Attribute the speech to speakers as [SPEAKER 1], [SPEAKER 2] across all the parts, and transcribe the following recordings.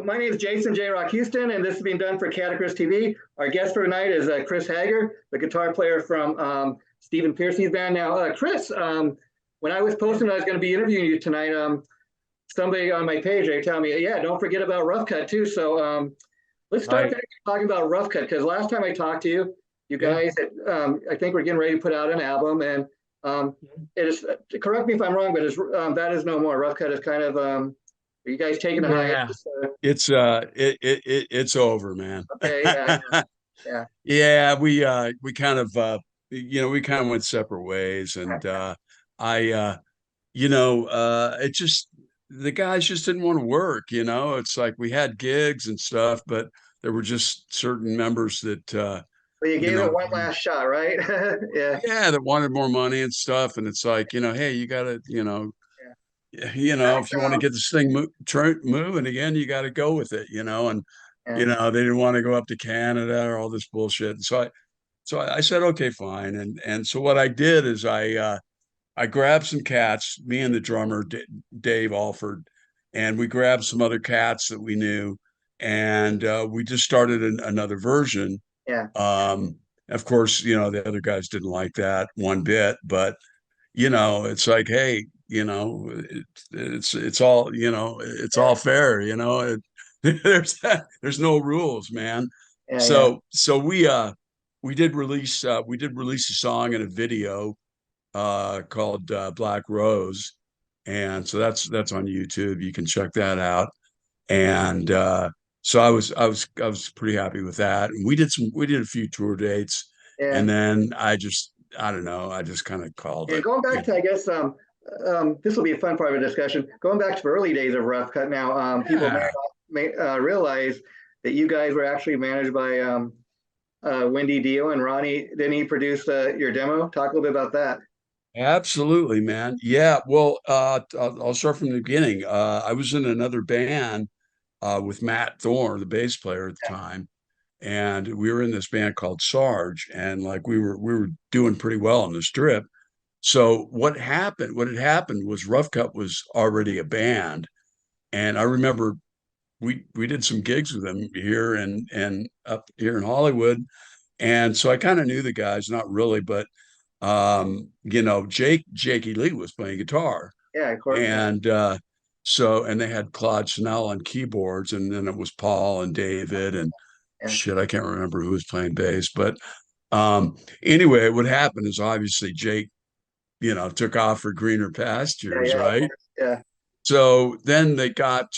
[SPEAKER 1] my name is Jason J. Rock Houston, and this is being done for Catachrist TV. Our guest for tonight is Chris Hager, the guitar player from Stephen Pearcy's band. Now, Chris, when I was posting I was going to be interviewing you tonight, somebody on my page, they tell me, yeah, don't forget about Rough Cut too. So let's start talking about Rough Cut, because last time I talked to you, you guys, I think we're getting ready to put out an album, and it is, correct me if I'm wrong, but that is no more. Rough Cut is kind of, are you guys taking a hiatus?
[SPEAKER 2] It's over, man.
[SPEAKER 1] Okay, yeah.
[SPEAKER 2] Yeah, we kind of we kind of went separate ways, and I it just the guys just didn't want to work, It's like we had gigs and stuff, but there were just certain members that
[SPEAKER 1] Well, you gave it one last shot, right? Yeah.
[SPEAKER 2] yeah, that wanted more money and stuff, and it's like, hey, you gotta, if you want to get this thing moving again, you got to go with it, and they didn't want to go up to Canada or all this bullshit. And so I said, okay, fine. And so what I did is I grabbed some cats, me and the drummer Dave Alford, and we grabbed some other cats that we knew, and we just started another version.
[SPEAKER 1] Yeah.
[SPEAKER 2] Of course, the other guys didn't like that one bit, but it's like, hey, it's all, it's all fair, there's no rules, man. So we did release a song and a video called Black Rose, and so that's on YouTube. You can check that out. And so I was pretty happy with that. And we did a few tour dates, and then I don't know, I just kind of called it.
[SPEAKER 1] Going back to, I guess, this will be a fun part of the discussion. Going back to the early days of Rough Cut, now people may realize that you guys were actually managed by Wendy Dio and Ronnie. Didn't he produce your demo? Talk a little bit about that.
[SPEAKER 2] Absolutely, man. Yeah. Well, I'll start from the beginning. I was in another band with Matt Thorne, the bass player at the time, and we were in this band called Sarge, and like we were doing pretty well on the Strip. So what happened? What had happened was Rough Cut was already a band, and I remember we did some gigs with them here and up here in Hollywood, and so I kind of knew the guys, not really, but Jakey Lee was playing guitar.
[SPEAKER 1] Yeah, of course.
[SPEAKER 2] And and they had Claude Chanel on keyboards, and then it was Paul and David and shit, I can't remember who was playing bass. But anyway, what happened is obviously Jake, took off for greener pastures, right?
[SPEAKER 1] Yeah.
[SPEAKER 2] So then they got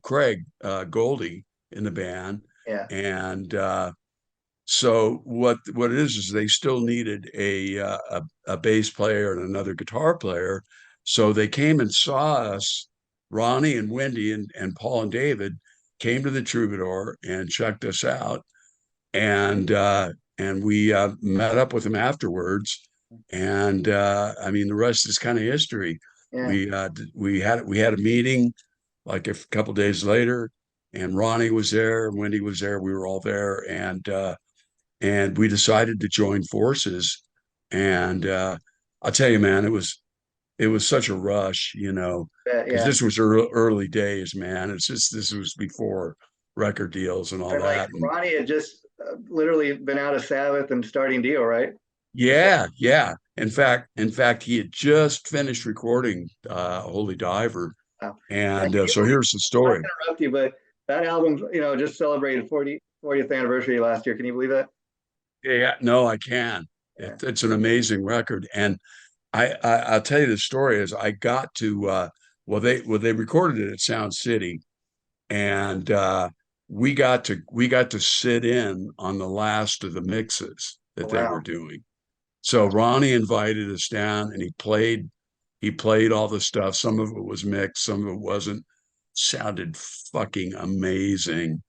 [SPEAKER 2] Craig Goldie in the band.
[SPEAKER 1] Yeah.
[SPEAKER 2] And so what it is they still needed a bass player and another guitar player. So they came and saw us. Ronnie and Wendy and Paul and David came to the Troubadour and checked us out, and we met up with them afterwards. And I mean, the rest is kind of history.
[SPEAKER 1] Yeah.
[SPEAKER 2] We had a meeting like a couple days later, and Ronnie was there, Wendy was there, we were all there, and we decided to join forces. And I'll tell you, man, it was such a rush, because this was early days, man. This was before record deals and all that. And
[SPEAKER 1] Ronnie had just literally been out of Sabbath and starting Dio, right?
[SPEAKER 2] Yeah. In fact, he had just finished recording Holy Diver.
[SPEAKER 1] Wow.
[SPEAKER 2] And so here's the story.
[SPEAKER 1] I interrupt you, but that album, just celebrated 40th anniversary last year. Can you believe that?
[SPEAKER 2] Yeah, no, I can. It's an amazing record. And I'll tell you the story is I got to they recorded it at Sound City, and we got to sit in on the last of the mixes that they were doing. So Ronnie invited us down, and he played all the stuff. Some of it was mixed, some of it wasn't. Sounded fucking amazing.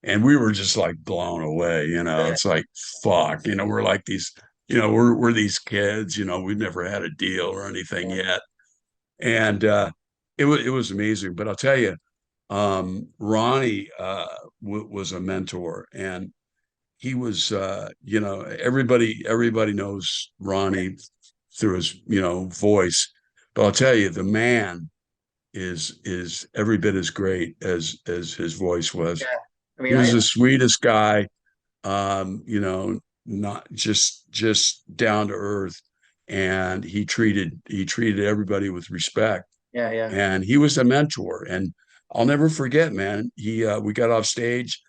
[SPEAKER 2] And we were just like blown away, It's like, fuck, we're like these, we're these kids, we've never had a deal or anything yet. And it was amazing. But I'll tell you, Ronnie was a mentor, and he was everybody knows Ronnie through his voice. But I'll tell you, the man is every bit as great as his voice was.
[SPEAKER 1] Yeah. I
[SPEAKER 2] He
[SPEAKER 1] mean,
[SPEAKER 2] was the sweetest guy, you know, not just down to earth, and he treated everybody with respect,
[SPEAKER 1] yeah, yeah.
[SPEAKER 2] and he was a mentor. And I'll never forget, man. He We got off stage,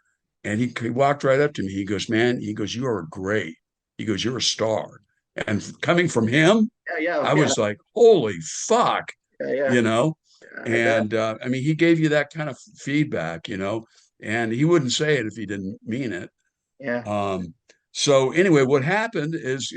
[SPEAKER 2] and he walked right up to me. He goes, "Man," he goes, "you are great." He goes, "You're a star." And coming from him,
[SPEAKER 1] Yeah, yeah,
[SPEAKER 2] I
[SPEAKER 1] yeah,
[SPEAKER 2] was like, "Holy fuck,"
[SPEAKER 1] yeah, yeah.
[SPEAKER 2] you know.
[SPEAKER 1] Yeah, I bet.
[SPEAKER 2] And I mean, he gave you that kind of feedback, and he wouldn't say it if he didn't mean it.
[SPEAKER 1] Yeah.
[SPEAKER 2] So anyway, what happened is,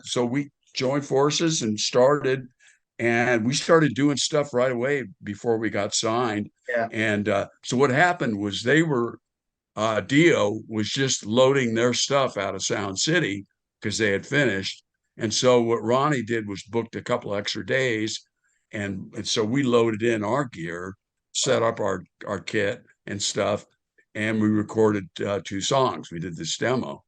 [SPEAKER 2] so we joined forces and we started doing stuff right away before we got signed.
[SPEAKER 1] Yeah.
[SPEAKER 2] And so what happened was Dio was just loading their stuff out of Sound City because they had finished. And so what Ronnie did was booked a couple extra days. And so we loaded in our gear, set
[SPEAKER 1] Wow.
[SPEAKER 2] up our kit and stuff, and we recorded 2 songs. We did this demo.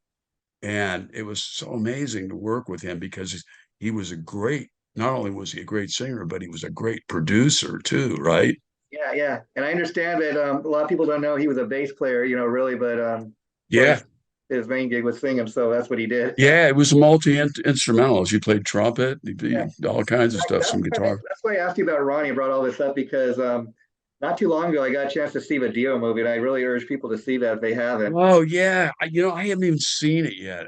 [SPEAKER 2] And it was so amazing to work with him because he was not only was he a great singer, but he was a great producer too, right?
[SPEAKER 1] Yeah, yeah. And I understand that a lot of people don't know he was a bass player, really, but of
[SPEAKER 2] Yeah.
[SPEAKER 1] course his main gig was singing, so that's what he did.
[SPEAKER 2] Yeah, it was a multi-instrumentalist. He played trumpet, he
[SPEAKER 1] Yeah.
[SPEAKER 2] did all kinds of stuff, some guitar.
[SPEAKER 1] That's why I asked you about Ronnie. I brought all this up because not too long ago I got a chance to see the Dio movie, and I really urge people to see that if they haven't.
[SPEAKER 2] Oh yeah, I haven't even seen it yet.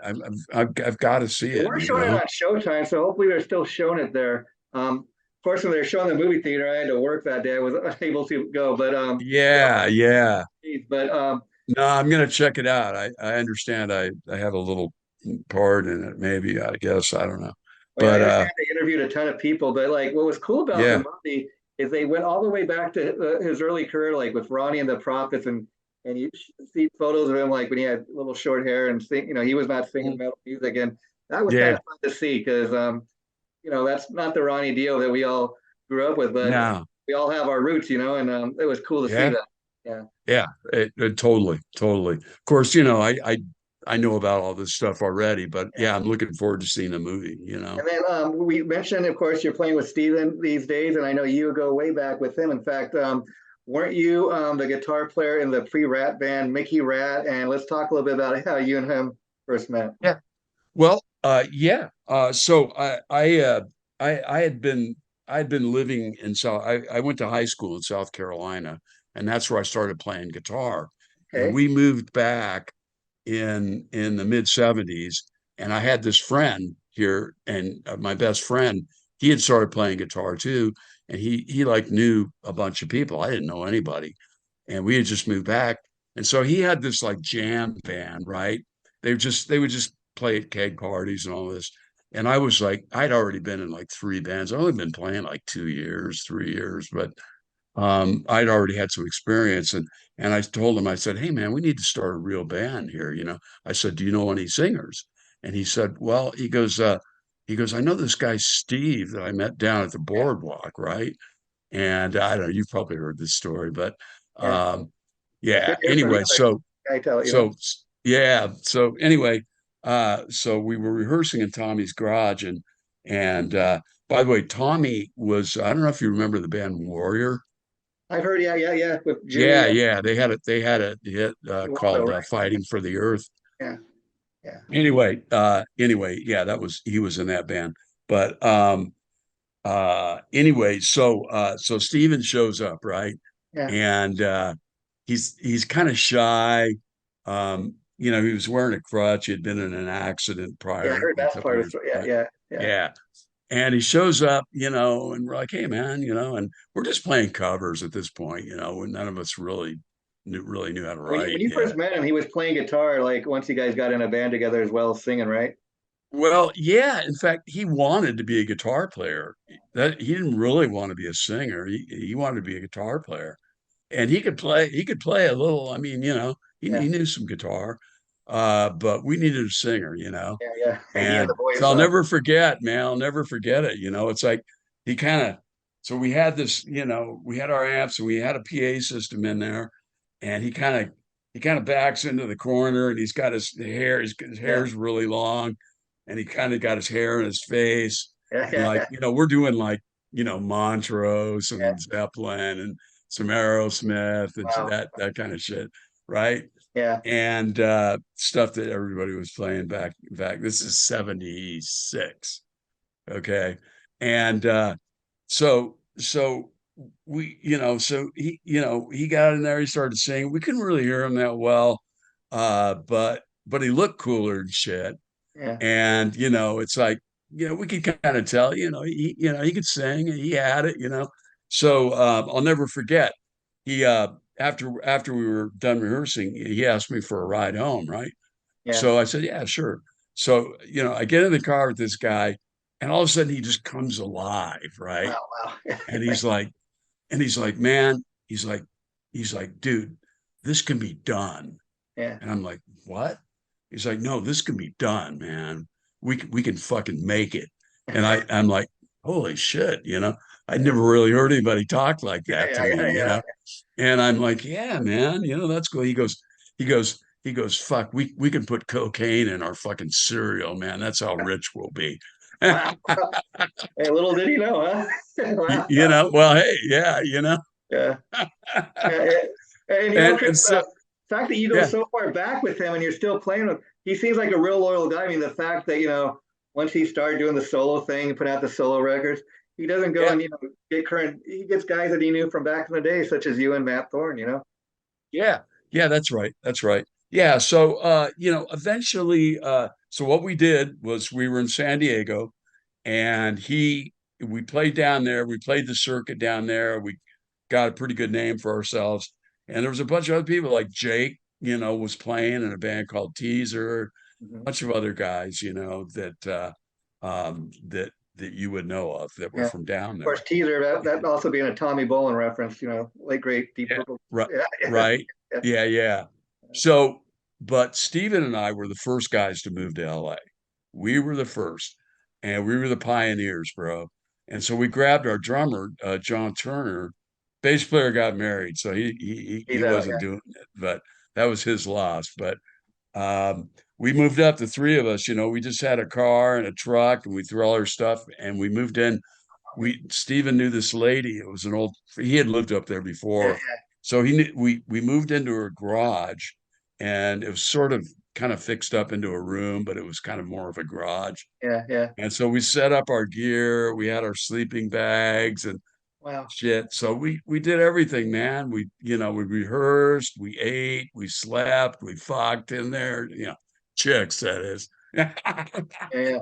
[SPEAKER 2] I've got to see
[SPEAKER 1] They
[SPEAKER 2] it.
[SPEAKER 1] were showing it on Showtime, so hopefully they're still showing it there. Of course, when they're showing the movie theater, I had to work that day. I was unable to go, but
[SPEAKER 2] Yeah, yeah.
[SPEAKER 1] but
[SPEAKER 2] No, I'm gonna check it out. I understand. I have a little part in it, maybe. I guess I don't know,
[SPEAKER 1] yeah, I
[SPEAKER 2] but
[SPEAKER 1] understand they interviewed a ton of people. But like, what was cool about the
[SPEAKER 2] yeah,
[SPEAKER 1] movie is they went all the way back to his early career, like with Ronnie and the Prophets, and you see photos of him like when he had little short hair and sing. He was not singing metal music, and that was kind
[SPEAKER 2] yeah.
[SPEAKER 1] of fun to see because that's not the Ronnie Dio that we all grew up with, but
[SPEAKER 2] No,
[SPEAKER 1] we all have our roots, and it was cool to see
[SPEAKER 2] yeah,
[SPEAKER 1] that. Yeah.
[SPEAKER 2] yeah. Totally, totally. Of course, I know about all this stuff already, but
[SPEAKER 1] Yeah.
[SPEAKER 2] yeah, I'm looking forward to seeing the movie.
[SPEAKER 1] And then we mentioned, of course, you're playing with Steven these days, and I know you go way back with him. In fact, weren't you the guitar player in the pre-Rat band, Mickey Rat? And let's talk a little bit about how you and him first met.
[SPEAKER 2] Yeah. Well, yeah. So I had been living in South. I went to high school in South Carolina, and that's where I started playing guitar. And
[SPEAKER 1] Okay.
[SPEAKER 2] we moved back in the mid 70s, and I had this friend here, and my best friend, he had started playing guitar too, and he like knew a bunch of people. I didn't know anybody, and we had just moved back, and so he had this like jam band, right? They would just play at keg parties and all this. And I was like, I'd already been in like 3 bands. I'd only been playing like 2 years, 3 years, but I'd already had some experience. And I told him, I said, "Hey man, we need to start a real band here." I said, "Do you know any singers?" And he said, "Well," he goes, "I know this guy Steve that I met down at the
[SPEAKER 1] Yeah.
[SPEAKER 2] boardwalk, right?" And I don't know, you've probably heard this story, but
[SPEAKER 1] Yeah.
[SPEAKER 2] um,
[SPEAKER 1] It's good
[SPEAKER 2] yeah.
[SPEAKER 1] to hear from you,
[SPEAKER 2] Anyway, so
[SPEAKER 1] I tell you,
[SPEAKER 2] so yeah. So anyway, so we were rehearsing in Tommy's garage, and by the way, Tommy was, I don't know if you remember the band Warrior.
[SPEAKER 1] I've heard, yeah, yeah, yeah, with Jimmy
[SPEAKER 2] Yeah, yeah. They had a hit
[SPEAKER 1] Waldo,
[SPEAKER 2] called
[SPEAKER 1] right?
[SPEAKER 2] Fighting for the Earth.
[SPEAKER 1] Yeah, yeah,
[SPEAKER 2] Anyway, yeah, he was in that band. But anyway, so Steven shows up, right?
[SPEAKER 1] yeah,
[SPEAKER 2] And he's kind of shy. He was wearing a crutch. He had been in an accident
[SPEAKER 1] yeah. I
[SPEAKER 2] prior
[SPEAKER 1] heard
[SPEAKER 2] a
[SPEAKER 1] that
[SPEAKER 2] couple
[SPEAKER 1] part of
[SPEAKER 2] years,
[SPEAKER 1] the story. Yeah,
[SPEAKER 2] right?
[SPEAKER 1] yeah, yeah,
[SPEAKER 2] Yeah. And he shows up, and we're like, "Hey, man," and we're just playing covers at this point, when none of us really knew how to
[SPEAKER 1] When
[SPEAKER 2] write
[SPEAKER 1] you first
[SPEAKER 2] yet.
[SPEAKER 1] met him, he was playing guitar. Like once you guys got in a band together as well as singing, right?
[SPEAKER 2] Well, yeah, in fact, he wanted to be a guitar player. That he didn't really want to be a singer. He wanted to be a guitar player. And he could play a little. I mean, he
[SPEAKER 1] Yeah,
[SPEAKER 2] knew some guitar. But we needed a singer.
[SPEAKER 1] yeah, yeah. And he had
[SPEAKER 2] And
[SPEAKER 1] the voice.
[SPEAKER 2] so I'll never forget, man. I'll never forget it. It's like he kind of, so we had this, we had our amps and we had a PA system in there, and he kind of backs into the corner, and he's got his
[SPEAKER 1] Yeah,
[SPEAKER 2] hair's really long, and he kind of got his hair in his face.
[SPEAKER 1] yeah,
[SPEAKER 2] And
[SPEAKER 1] yeah,
[SPEAKER 2] like,
[SPEAKER 1] yeah,
[SPEAKER 2] we're doing like Montrose
[SPEAKER 1] Yeah.
[SPEAKER 2] and Zeppelin and some Aerosmith and
[SPEAKER 1] Wow.
[SPEAKER 2] that kind of shit, right?
[SPEAKER 1] Yeah.
[SPEAKER 2] And stuff that everybody was playing back. This is 76. Okay. And so he got in there, he started singing. We couldn't really hear him that well, but he looked cooler and shit.
[SPEAKER 1] Yeah.
[SPEAKER 2] And it's like, we could kind of tell, he could sing, he had it. So I'll never forget. He after we were done rehearsing, he asked me for a ride home, right?
[SPEAKER 1] Yeah.
[SPEAKER 2] So I said, yeah, sure. So, I get in the car with this guy, and all of a sudden he just comes alive, right?
[SPEAKER 1] Wow. Wow.
[SPEAKER 2] And he's like, man, he's like, dude, this can be done.
[SPEAKER 1] Yeah.
[SPEAKER 2] And I'm like, what? He's like, no, this can be done, man. We can fucking make it. And I'm like, holy shit, I'd never really heard anybody talk like
[SPEAKER 1] Yeah.
[SPEAKER 2] that to
[SPEAKER 1] Yeah. Yeah.
[SPEAKER 2] me.
[SPEAKER 1] Yeah.
[SPEAKER 2] And I'm like, yeah, man, that's cool. He goes, fuck, we can put cocaine in our fucking cereal, man. That's how rich we'll be.
[SPEAKER 1] Wow. Hey, little did he know, huh? Wow.
[SPEAKER 2] Well, hey, yeah,
[SPEAKER 1] Yeah. Yeah. Yeah. And
[SPEAKER 2] and
[SPEAKER 1] Chris,
[SPEAKER 2] so
[SPEAKER 1] the fact that you go
[SPEAKER 2] yeah,
[SPEAKER 1] so far back with him and you're still playing with, he seems like a real loyal guy. I mean, the fact that once he started doing the solo thing, put out the solo records, he doesn't go
[SPEAKER 2] yeah,
[SPEAKER 1] and get current. He gets guys that he knew from back in the day, such as you and Matt Thorne.
[SPEAKER 2] yeah, yeah, that's right. That's right. Yeah. So eventually, so what we did was we were in San Diego, and we played down there. We played the circuit down there. We got a pretty good name for ourselves. And there was a bunch of other people like Jake, was playing in a band called Teaser, a
[SPEAKER 1] Mhm.
[SPEAKER 2] bunch of other guys, that you would know of that were
[SPEAKER 1] Yeah.
[SPEAKER 2] from down
[SPEAKER 1] Of course,
[SPEAKER 2] there.
[SPEAKER 1] teaser that also being a Tommy Bolin reference. Late great Deep
[SPEAKER 2] Yeah,
[SPEAKER 1] Purple.
[SPEAKER 2] right,
[SPEAKER 1] Yeah. Yeah.
[SPEAKER 2] right. Yeah, yeah. So, but Steven and I were the first guys to move to LA. We were the first, and we were the pioneers, bro. And so we grabbed our drummer, John Turner. Bass player got married, so he
[SPEAKER 1] He's out.
[SPEAKER 2] wasn't doing it, but that was his loss. But we moved up, the three of us. We just had a car and a truck, and we threw all our stuff, and we moved in. Steven knew this lady. It was an old. He had lived up there
[SPEAKER 1] Yeah.
[SPEAKER 2] before, so he knew, we moved into her garage, and it was sort of kind of fixed up into a room, but it was kind of more of a garage.
[SPEAKER 1] Yeah. Yeah.
[SPEAKER 2] And so we set up our gear. We had our sleeping bags and
[SPEAKER 1] Wow.
[SPEAKER 2] shit. So we did everything, man. We rehearsed, we ate, we slept, we fucked in there. Chicks, that is.
[SPEAKER 1] Yeah. Yeah.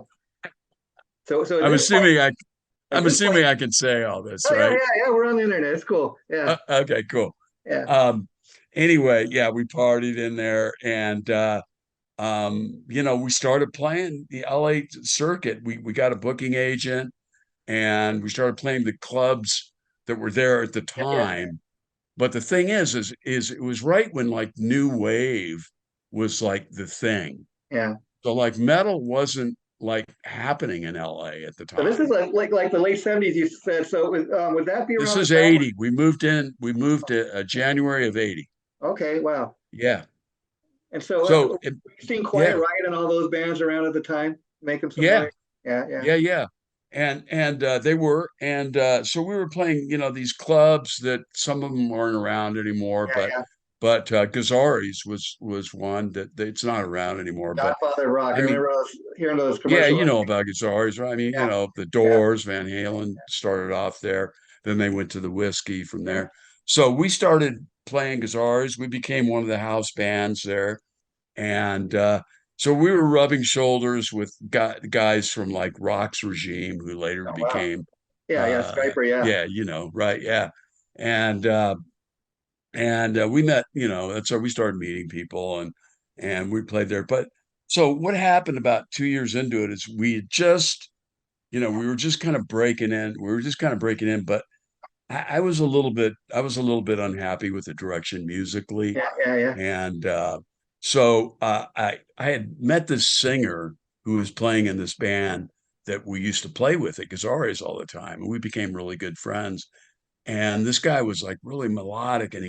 [SPEAKER 1] So at
[SPEAKER 2] I'm
[SPEAKER 1] this point,
[SPEAKER 2] assuming I
[SPEAKER 1] at
[SPEAKER 2] I'm
[SPEAKER 1] this point,
[SPEAKER 2] assuming I can say all this,
[SPEAKER 1] oh yeah,
[SPEAKER 2] right?
[SPEAKER 1] yeah, yeah. We're on the internet. It's cool. Yeah.
[SPEAKER 2] Okay, cool.
[SPEAKER 1] Yeah.
[SPEAKER 2] Um, anyway, yeah, we partied in there, and we started playing the LA circuit. We got a booking agent, and we started playing the clubs that were there at the
[SPEAKER 1] Yeah. Yeah.
[SPEAKER 2] time. But the thing is it was right when like new wave was like the thing.
[SPEAKER 1] Yeah.
[SPEAKER 2] So like metal wasn't like happening in LA at the
[SPEAKER 1] So this is
[SPEAKER 2] time.
[SPEAKER 1] like the late '70s. You said so. Would that be
[SPEAKER 2] This
[SPEAKER 1] around
[SPEAKER 2] is
[SPEAKER 1] the time?
[SPEAKER 2] 80. We moved to January of 80.
[SPEAKER 1] Okay. Wow.
[SPEAKER 2] Yeah.
[SPEAKER 1] And so
[SPEAKER 2] So
[SPEAKER 1] we've seen Quiet
[SPEAKER 2] yeah,
[SPEAKER 1] Riot and all those bands around at the time making some
[SPEAKER 2] yeah,
[SPEAKER 1] noise. Yeah. Yeah.
[SPEAKER 2] yeah. And they were, and so we were playing, these clubs that some of them aren't around anymore,
[SPEAKER 1] Yeah. Yeah.
[SPEAKER 2] but Gazzari's was one that it's not around anymore. But
[SPEAKER 1] Godfather Rock. I
[SPEAKER 2] I mean,
[SPEAKER 1] remember hearing those
[SPEAKER 2] yeah,
[SPEAKER 1] commercials.
[SPEAKER 2] about Gazzari's, right? I mean,
[SPEAKER 1] Yeah.
[SPEAKER 2] the
[SPEAKER 1] Yeah.
[SPEAKER 2] Doors, Van Halen started off there. Then they went to the whiskey from
[SPEAKER 1] Yeah.
[SPEAKER 2] there. So we started playing Gazzari's. We became one of the house bands there. And so we were rubbing shoulders with guys from like Rock's Regime, who later
[SPEAKER 1] Oh, wow.
[SPEAKER 2] became,
[SPEAKER 1] Yeah. Yeah. Skyper. Yeah.
[SPEAKER 2] yeah, right, yeah. And we met, that's how we started meeting people, and we played there. But so what happened about 2 years into it is we were just kind of breaking in. We were just kind of breaking in, but I was a little bit unhappy with the direction musically.
[SPEAKER 1] Yeah. Yeah. Yeah.
[SPEAKER 2] And so I had met this singer who was playing in this band that we used to play with at Gazzari's all the time, and we became really good friends. And this guy was like really melodic, and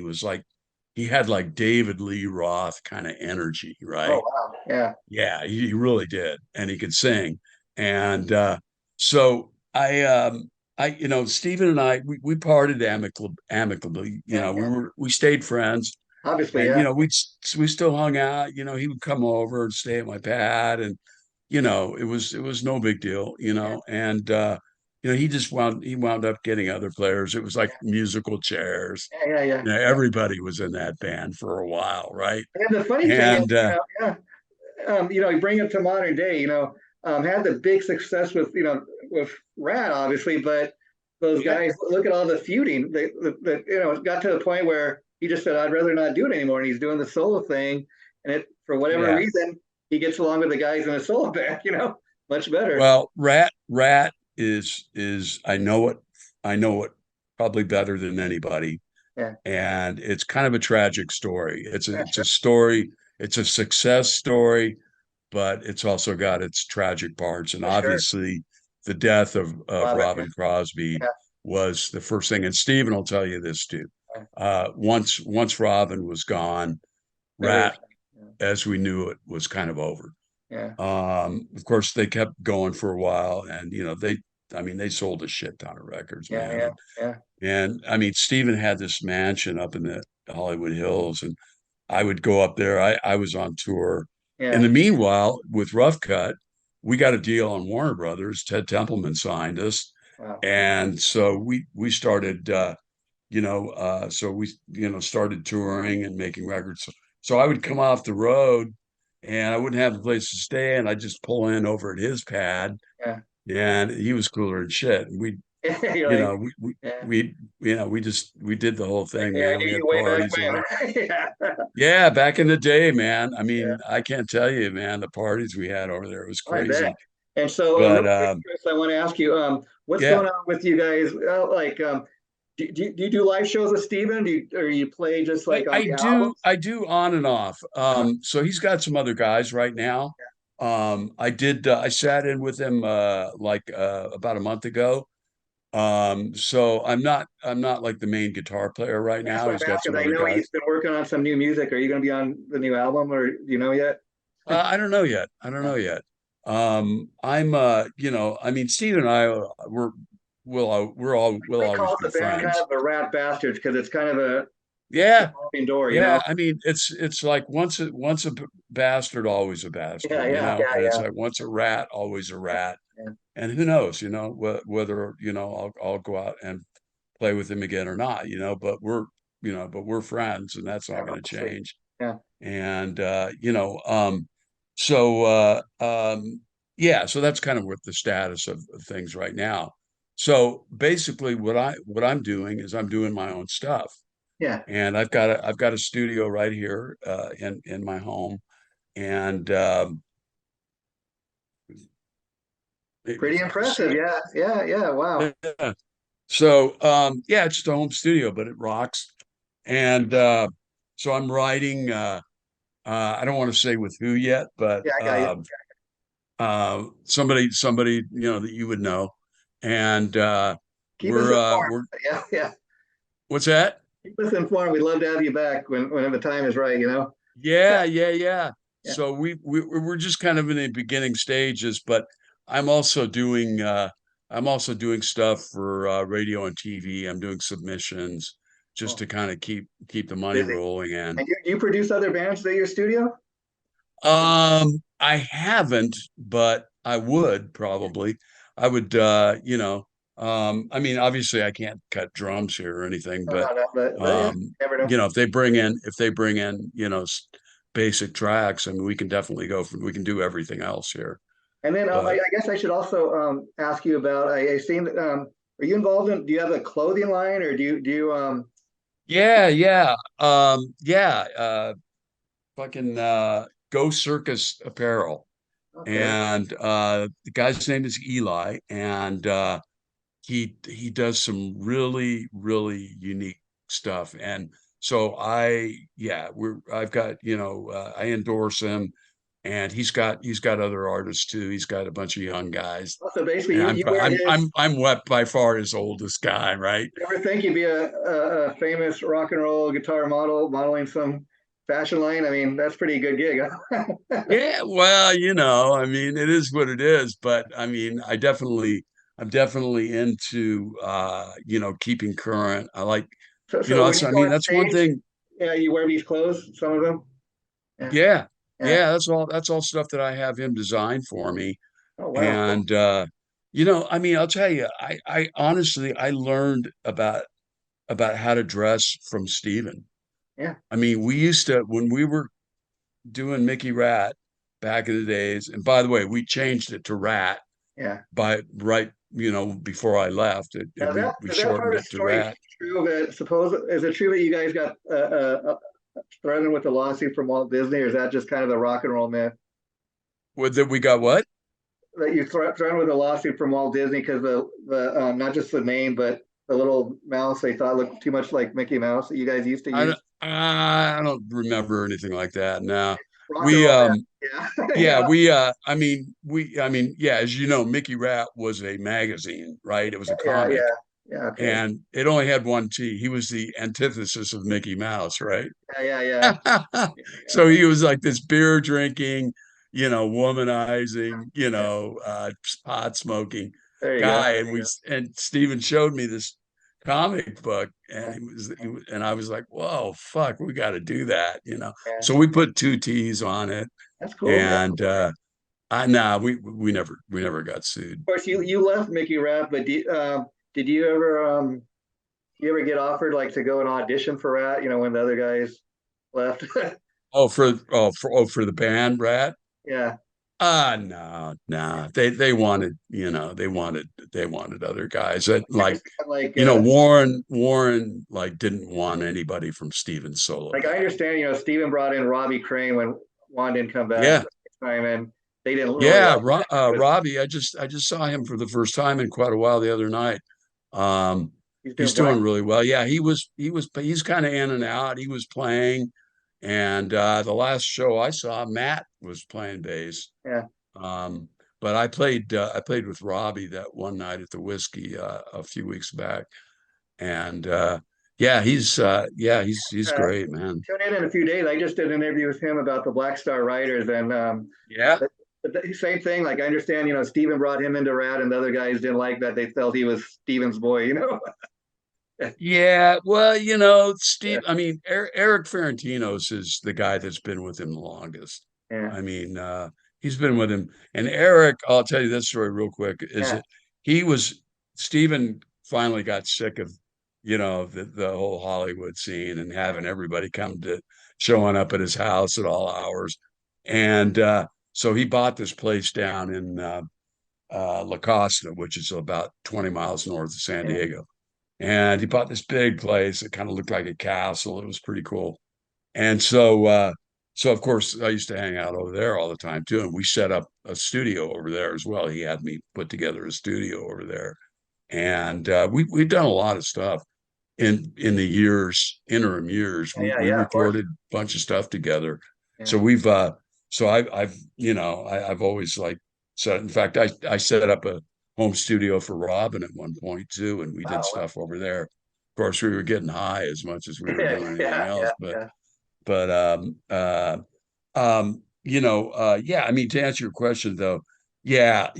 [SPEAKER 2] he had like David Lee Roth kind of energy,
[SPEAKER 1] Oh,
[SPEAKER 2] right?
[SPEAKER 1] wow. Yeah.
[SPEAKER 2] Yeah, he really did, and he could sing. And so Stephen and I, we parted amicably.
[SPEAKER 1] Yeah, yeah.
[SPEAKER 2] We stayed friends,
[SPEAKER 1] Obviously,
[SPEAKER 2] and
[SPEAKER 1] yeah,
[SPEAKER 2] we still hung out. He would come over and stay at my pad, and it was no big deal.
[SPEAKER 1] yeah,
[SPEAKER 2] And he wound up getting other players. It was like
[SPEAKER 1] yeah,
[SPEAKER 2] musical chairs.
[SPEAKER 1] yeah, yeah, yeah, yeah.
[SPEAKER 2] Everybody was in that band for a while, right?
[SPEAKER 1] And the funny thing is,
[SPEAKER 2] And
[SPEAKER 1] yeah, you bring it to modern day, had the big success with Rat, obviously, but those
[SPEAKER 2] yeah,
[SPEAKER 1] guys, look at all the feuding. It got to the point where he just said, "I'd rather not do it anymore," and he's doing the solo thing, and for whatever
[SPEAKER 2] yeah.
[SPEAKER 1] reason, he gets along with the guys in the solo band, much better.
[SPEAKER 2] Well, Rat is I know it probably better than anybody,
[SPEAKER 1] Yeah,
[SPEAKER 2] and it's kind of a tragic story. It's a
[SPEAKER 1] yeah,
[SPEAKER 2] it's
[SPEAKER 1] sure,
[SPEAKER 2] a story. It's a success story, but it's also got its tragic parts. And
[SPEAKER 1] for sure.
[SPEAKER 2] obviously, the death of
[SPEAKER 1] Robin,
[SPEAKER 2] Robin Crosby
[SPEAKER 1] yeah,
[SPEAKER 2] was the first thing. And Stephen will tell you this too.
[SPEAKER 1] yeah,
[SPEAKER 2] Once Robin was gone, Rat,
[SPEAKER 1] everything. Yeah,
[SPEAKER 2] as we knew it, was kind of over.
[SPEAKER 1] yeah,
[SPEAKER 2] Of course, they kept going for a while, and they sold a shit ton of records,
[SPEAKER 1] yeah,
[SPEAKER 2] man.
[SPEAKER 1] yeah,
[SPEAKER 2] And
[SPEAKER 1] yeah,
[SPEAKER 2] and I mean, Steven had this mansion up in the Hollywood Hills, and I would go up there. I was on tour. In
[SPEAKER 1] yeah.
[SPEAKER 2] the meanwhile, with Rough Cut, we got a deal on Warner Brothers. Ted Templeman signed us,
[SPEAKER 1] Wow.
[SPEAKER 2] and so we started. So we started touring and making records. So I would come off the road, and I wouldn't have a place to stay, and I'd just pull in over at his pad,
[SPEAKER 1] Yeah.
[SPEAKER 2] and he was cooler than shit. And
[SPEAKER 1] You're
[SPEAKER 2] you
[SPEAKER 1] like,
[SPEAKER 2] know, we we
[SPEAKER 1] yeah.
[SPEAKER 2] we we did the whole
[SPEAKER 1] Like,
[SPEAKER 2] thing,
[SPEAKER 1] yeah, I
[SPEAKER 2] man.
[SPEAKER 1] knew
[SPEAKER 2] We
[SPEAKER 1] you
[SPEAKER 2] had
[SPEAKER 1] way back
[SPEAKER 2] parties and
[SPEAKER 1] when. Yeah.
[SPEAKER 2] yeah, back in the day, man. I
[SPEAKER 1] Yeah.
[SPEAKER 2] mean, I can't tell you, man, the parties we had over there, it was
[SPEAKER 1] I bet.
[SPEAKER 2] crazy.
[SPEAKER 1] And so, real
[SPEAKER 2] But
[SPEAKER 1] quick, Chris, I want to ask you, what's
[SPEAKER 2] yeah,
[SPEAKER 1] going on with you guys? Do you do live shows with Steven? Or you play just
[SPEAKER 2] I,
[SPEAKER 1] like on
[SPEAKER 2] I
[SPEAKER 1] the
[SPEAKER 2] do
[SPEAKER 1] albums?
[SPEAKER 2] I do on and off.
[SPEAKER 1] Uh,
[SPEAKER 2] So he's got some other guys right now. I sat in with him about a month ago. So I'm not like the main guitar player right
[SPEAKER 1] that's
[SPEAKER 2] now.
[SPEAKER 1] what
[SPEAKER 2] He's
[SPEAKER 1] I'm
[SPEAKER 2] got
[SPEAKER 1] asking.
[SPEAKER 2] some
[SPEAKER 1] I
[SPEAKER 2] other
[SPEAKER 1] know he's
[SPEAKER 2] guys.
[SPEAKER 1] been working on some new music. Are you going to be on the new album, or do you know yet?
[SPEAKER 2] I don't know yet. I don't
[SPEAKER 1] Yeah.
[SPEAKER 2] know yet. I mean, Steve and I we'll
[SPEAKER 1] We call
[SPEAKER 2] always
[SPEAKER 1] it
[SPEAKER 2] be
[SPEAKER 1] the band kind
[SPEAKER 2] friends.
[SPEAKER 1] of the Rat Bastards because it's kind of a
[SPEAKER 2] Yeah,
[SPEAKER 1] revolving door,
[SPEAKER 2] yeah. I mean, it's like once a bastard, always a
[SPEAKER 1] Yeah,
[SPEAKER 2] bastard,
[SPEAKER 1] yeah, yeah,
[SPEAKER 2] and it's
[SPEAKER 1] yeah.
[SPEAKER 2] like once a rat, always a rat.
[SPEAKER 1] Yeah.
[SPEAKER 2] And who knows, whether I'll go out and play with him again or not, but we're friends, and that's
[SPEAKER 1] Yeah,
[SPEAKER 2] not going to
[SPEAKER 1] obviously.
[SPEAKER 2] change.
[SPEAKER 1] Yeah.
[SPEAKER 2] And so yeah, so that's kind of what the status of things right now. So basically, what I'm doing is I'm doing my own stuff,
[SPEAKER 1] Yeah.
[SPEAKER 2] and I've got a studio right here in my home, and maybe
[SPEAKER 1] Pretty
[SPEAKER 2] if you can
[SPEAKER 1] impressive.
[SPEAKER 2] see
[SPEAKER 1] Yeah. Yeah. Yeah. Wow.
[SPEAKER 2] it. Yeah. So yeah, it's just a home studio, but it rocks. And so I'm writing. I don't want to say with who yet, but
[SPEAKER 1] Yeah, I got you.
[SPEAKER 2] somebody that you would know. And
[SPEAKER 1] Keep us
[SPEAKER 2] we're
[SPEAKER 1] informed. Yeah. Yeah.
[SPEAKER 2] what's that?
[SPEAKER 1] Keep us informed. We'd love to have you back when the time is right.
[SPEAKER 2] Yeah, yeah, yeah.
[SPEAKER 1] Yeah.
[SPEAKER 2] So we're just kind of in the beginning stages, but I'm also doing uh I'm also doing stuff for radio and TV. I'm doing submissions just
[SPEAKER 1] Well,
[SPEAKER 2] to kind of keep the money
[SPEAKER 1] busy.
[SPEAKER 2] rolling in.
[SPEAKER 1] And you produce other bands at your studio?
[SPEAKER 2] I haven't, but I would probably. I would, I mean, obviously I can't cut drums here or anything,
[SPEAKER 1] No,
[SPEAKER 2] but
[SPEAKER 1] no, no. But yeah, never know.
[SPEAKER 2] if they bring in, basic tracks, I mean, we can do everything else here.
[SPEAKER 1] And then I
[SPEAKER 2] But
[SPEAKER 1] guess I should also ask you about. I seen that. Are you involved in? Do you have a clothing line, or do you?
[SPEAKER 2] yeah, yeah, yeah, fucking Go Circus Apparel.
[SPEAKER 1] Okay.
[SPEAKER 2] And the guy's name is Eli, and he does some really really unique stuff. And so I've got I endorse him, and he's got other artists too. He's got a bunch of young guys,
[SPEAKER 1] So basically,
[SPEAKER 2] and
[SPEAKER 1] you
[SPEAKER 2] I'm
[SPEAKER 1] you wear
[SPEAKER 2] I'm
[SPEAKER 1] his.
[SPEAKER 2] I'm I'm wet by far his oldest guy, right?
[SPEAKER 1] You ever think you'd be a famous rock and roll guitar model modeling some fashion line? I mean, that's pretty good gig. Huh?
[SPEAKER 2] Yeah, well, I mean, it is what it is, but I mean, I definitely I'm definitely into keeping current. I like,
[SPEAKER 1] So when you
[SPEAKER 2] I
[SPEAKER 1] go
[SPEAKER 2] mean,
[SPEAKER 1] on
[SPEAKER 2] that's one
[SPEAKER 1] stage,
[SPEAKER 2] thing.
[SPEAKER 1] yeah, you wear these clothes, some of them. Yeah,
[SPEAKER 2] Yeah.
[SPEAKER 1] yeah.
[SPEAKER 2] Yeah, that's all stuff that I have him design for me.
[SPEAKER 1] Oh wow, cool.
[SPEAKER 2] And I mean, I'll tell you, I honestly I learned about how to dress from Steven.
[SPEAKER 1] Yeah,
[SPEAKER 2] I mean, we used to when we were doing Mickey Rat back in the days, and by the way, we changed it to Rat
[SPEAKER 1] yeah.
[SPEAKER 2] by right, before I left.
[SPEAKER 1] Now
[SPEAKER 2] We
[SPEAKER 1] is that
[SPEAKER 2] shortened
[SPEAKER 1] part of
[SPEAKER 2] it
[SPEAKER 1] the
[SPEAKER 2] to
[SPEAKER 1] story
[SPEAKER 2] Rat.
[SPEAKER 1] true? That suppose is it true that you guys got threatened with a lawsuit from Walt Disney, or is that just kind of the rock and roll myth
[SPEAKER 2] With that we got what?
[SPEAKER 1] that you threatened with a lawsuit from Walt Disney because the not just the name but the little mouse they thought looked too much like Mickey Mouse that you guys used to use?
[SPEAKER 2] I don't remember anything like that. No,
[SPEAKER 1] Rock and
[SPEAKER 2] we
[SPEAKER 1] roll myth. Yeah,
[SPEAKER 2] yeah,
[SPEAKER 1] yeah,
[SPEAKER 2] I mean, yeah, as you know, Mickey Rat was a magazine, right? It was a
[SPEAKER 1] yeah,
[SPEAKER 2] comic,
[SPEAKER 1] yeah, yeah. Okay.
[SPEAKER 2] and it only had one T. He was the antithesis of Mickey Mouse, right?
[SPEAKER 1] Yeah, yeah, yeah.
[SPEAKER 2] So
[SPEAKER 1] Yeah.
[SPEAKER 2] he was like this beer drinking, womanizing, pot smoking
[SPEAKER 1] There you go.
[SPEAKER 2] guy. And Steven showed me this comic book, and and I was like, whoa, fuck, we got to do that.
[SPEAKER 1] Yeah,
[SPEAKER 2] So we put two T's on it,
[SPEAKER 1] that's cool, man.
[SPEAKER 2] and we never got sued.
[SPEAKER 1] Of course, you left Mickey Rap, but did you ever get offered like to go and audition for Rat? You know, when the other guys left.
[SPEAKER 2] For the band Rat.
[SPEAKER 1] Yeah,
[SPEAKER 2] No, no. They wanted other guys that
[SPEAKER 1] I
[SPEAKER 2] like,
[SPEAKER 1] understand. Like,
[SPEAKER 2] Warren like didn't want anybody from Steven's solo
[SPEAKER 1] I
[SPEAKER 2] band.
[SPEAKER 1] understand. You know, Steven brought in Robbie Crane when Juan didn't come back
[SPEAKER 2] Yeah.
[SPEAKER 1] the next time, and they didn't really
[SPEAKER 2] Yeah,
[SPEAKER 1] like that because
[SPEAKER 2] Robbie, I just saw him for the first time in quite a while the other night. Um,
[SPEAKER 1] he's doing
[SPEAKER 2] he's
[SPEAKER 1] blind.
[SPEAKER 2] doing really well. Yeah, he's kind of in and out. He was playing, and the last show I saw, Matt was playing bass.
[SPEAKER 1] Yeah,
[SPEAKER 2] Um, but I played with Robbie that one night at the Whiskey a few weeks back, and he's
[SPEAKER 1] uh,
[SPEAKER 2] great, man.
[SPEAKER 1] tune in a few days. I just did an interview with him about the Black Star Riders, and
[SPEAKER 2] Yeah.
[SPEAKER 1] the, the same thing. Like, I understand. You know, Steven brought him into Rat, and the other guys didn't like that. They felt he was Steven's boy. You know.
[SPEAKER 2] Yeah, well,
[SPEAKER 1] Yeah,
[SPEAKER 2] Steve, I mean, Eric Ferentinos is the guy that's been with him the longest.
[SPEAKER 1] yeah,
[SPEAKER 2] I mean, he's been with him. And Eric, I'll tell you this story real quick, is
[SPEAKER 1] yeah,
[SPEAKER 2] that Steven finally got sick of, the whole Hollywood scene and having everybody come to showing up at his house at all hours. And so he bought this place down in La Costa, which is about 20 miles north of San
[SPEAKER 1] yeah.
[SPEAKER 2] Diego, and he bought this big place. It kind of looked like a castle. It was pretty cool. And so of course I used to hang out over there all the time too. And we set up a studio over there as well. He had me put together a studio over there. And we've done a lot of stuff in the interim years.
[SPEAKER 1] Yeah, yeah,
[SPEAKER 2] We
[SPEAKER 1] yeah, of course.
[SPEAKER 2] recorded a bunch of stuff together.
[SPEAKER 1] Yeah.
[SPEAKER 2] So I've always like set, in fact, I set up a home studio for Robin at one point too, and we did
[SPEAKER 1] Wow.
[SPEAKER 2] stuff over there. Of course, we were getting high as much as we were
[SPEAKER 1] Yeah,
[SPEAKER 2] doing anything
[SPEAKER 1] yeah,
[SPEAKER 2] else,
[SPEAKER 1] yeah,
[SPEAKER 2] but
[SPEAKER 1] yeah.
[SPEAKER 2] but yeah, I mean, to answer your question though, yeah,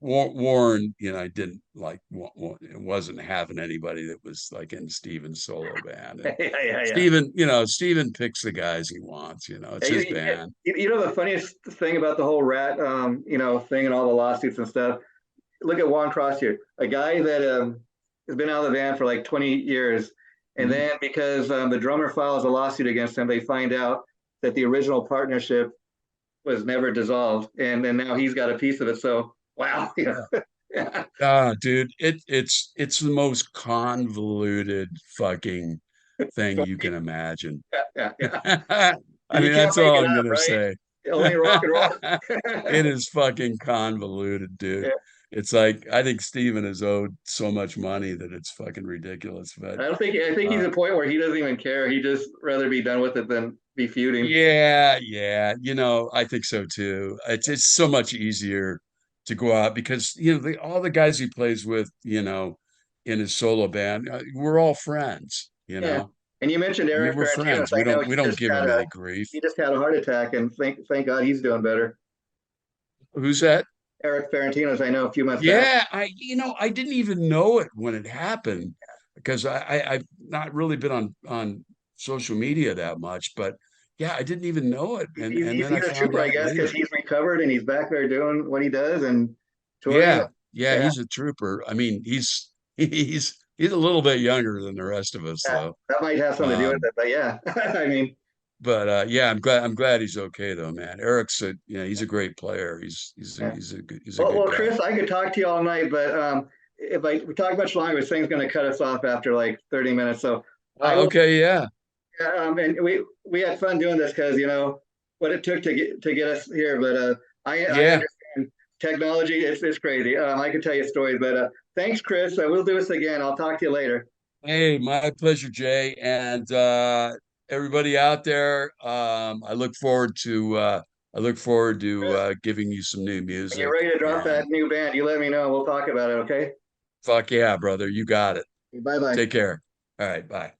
[SPEAKER 2] Warren, I didn't like, it wasn't having anybody that was like in Steven's solo band.
[SPEAKER 1] Yeah,
[SPEAKER 2] And
[SPEAKER 1] yeah, yeah.
[SPEAKER 2] Steven picks the guys he wants, it's
[SPEAKER 1] Yeah,
[SPEAKER 2] his band.
[SPEAKER 1] you know the funniest thing about the whole Rat, thing and all the lawsuits and stuff. Look at Juan Cross here, a guy that has been out of the band for like 20 years, and
[SPEAKER 2] Mhm.
[SPEAKER 1] then because the drummer files a lawsuit against him, they find out that the original partnership was never dissolved, and then now he's got a piece of it. So wow,
[SPEAKER 2] Yeah.
[SPEAKER 1] yeah,
[SPEAKER 2] Dude, it's the most convoluted fucking thing you can imagine.
[SPEAKER 1] yeah, yeah.
[SPEAKER 2] I
[SPEAKER 1] You
[SPEAKER 2] mean,
[SPEAKER 1] can't
[SPEAKER 2] that's
[SPEAKER 1] make
[SPEAKER 2] all
[SPEAKER 1] it
[SPEAKER 2] I'm
[SPEAKER 1] up,
[SPEAKER 2] gonna
[SPEAKER 1] right?
[SPEAKER 2] say.
[SPEAKER 1] Only rock and roll.
[SPEAKER 2] It is fucking convoluted, dude.
[SPEAKER 1] Yeah.
[SPEAKER 2] It's like I think Steven is owed so much money that it's fucking ridiculous. But
[SPEAKER 1] I think he's
[SPEAKER 2] uh
[SPEAKER 1] a point where he doesn't even care. He just rather be done with it than be feuding.
[SPEAKER 2] yeah, yeah, I think so too. It's so much easier to go out because all the guys he plays with, in his solo band, we're all friends,
[SPEAKER 1] Yeah. And you mentioned
[SPEAKER 2] I mean,
[SPEAKER 1] Eric
[SPEAKER 2] we're
[SPEAKER 1] Ferentinos.
[SPEAKER 2] friends.
[SPEAKER 1] I
[SPEAKER 2] We
[SPEAKER 1] know
[SPEAKER 2] don't we don't give him any grief.
[SPEAKER 1] he just had a heart attack, and thank God he's doing better.
[SPEAKER 2] Who's that?
[SPEAKER 1] Eric Ferentino's, I know, a few months back.
[SPEAKER 2] Yeah, I didn't even know it when it happened because I've not really been on social media that much, but yeah, I didn't even know it, and then I
[SPEAKER 1] He's a
[SPEAKER 2] found
[SPEAKER 1] trooper, I
[SPEAKER 2] out
[SPEAKER 1] guess, because
[SPEAKER 2] later.
[SPEAKER 1] he's recovered and he's back there doing what he does and touring.
[SPEAKER 2] Yeah, yeah,
[SPEAKER 1] Yeah,
[SPEAKER 2] he's a trooper. I mean, he's a little bit younger than the rest of us,
[SPEAKER 1] yeah,
[SPEAKER 2] though.
[SPEAKER 1] that might have something to do with
[SPEAKER 2] Um,
[SPEAKER 1] it, but yeah, I mean,
[SPEAKER 2] but yeah, I'm glad he's okay though, man. Eric's he's a great player.
[SPEAKER 1] yeah.
[SPEAKER 2] He's a good
[SPEAKER 1] Well,
[SPEAKER 2] guy.
[SPEAKER 1] Chris, I could talk to you all night, but if we talk much longer, this thing's going to cut us off after like 30 minutes. So I will.
[SPEAKER 2] Okay, yeah,
[SPEAKER 1] And we had fun doing this because what it took to get us here. But I
[SPEAKER 2] yeah.
[SPEAKER 1] understand technology. It's crazy. I can tell you stories, but thanks, Chris. We'll do this again. I'll talk to you later.
[SPEAKER 2] Hey, my pleasure, Jay, and everybody out there. I look forward to
[SPEAKER 1] Chris,
[SPEAKER 2] giving you some new
[SPEAKER 1] when you're
[SPEAKER 2] music.
[SPEAKER 1] ready to drop
[SPEAKER 2] And
[SPEAKER 1] that new band, you let me know. We'll talk about it. Okay.
[SPEAKER 2] fuck yeah, brother, you got it.
[SPEAKER 1] Bye bye.
[SPEAKER 2] Take care. All right, bye.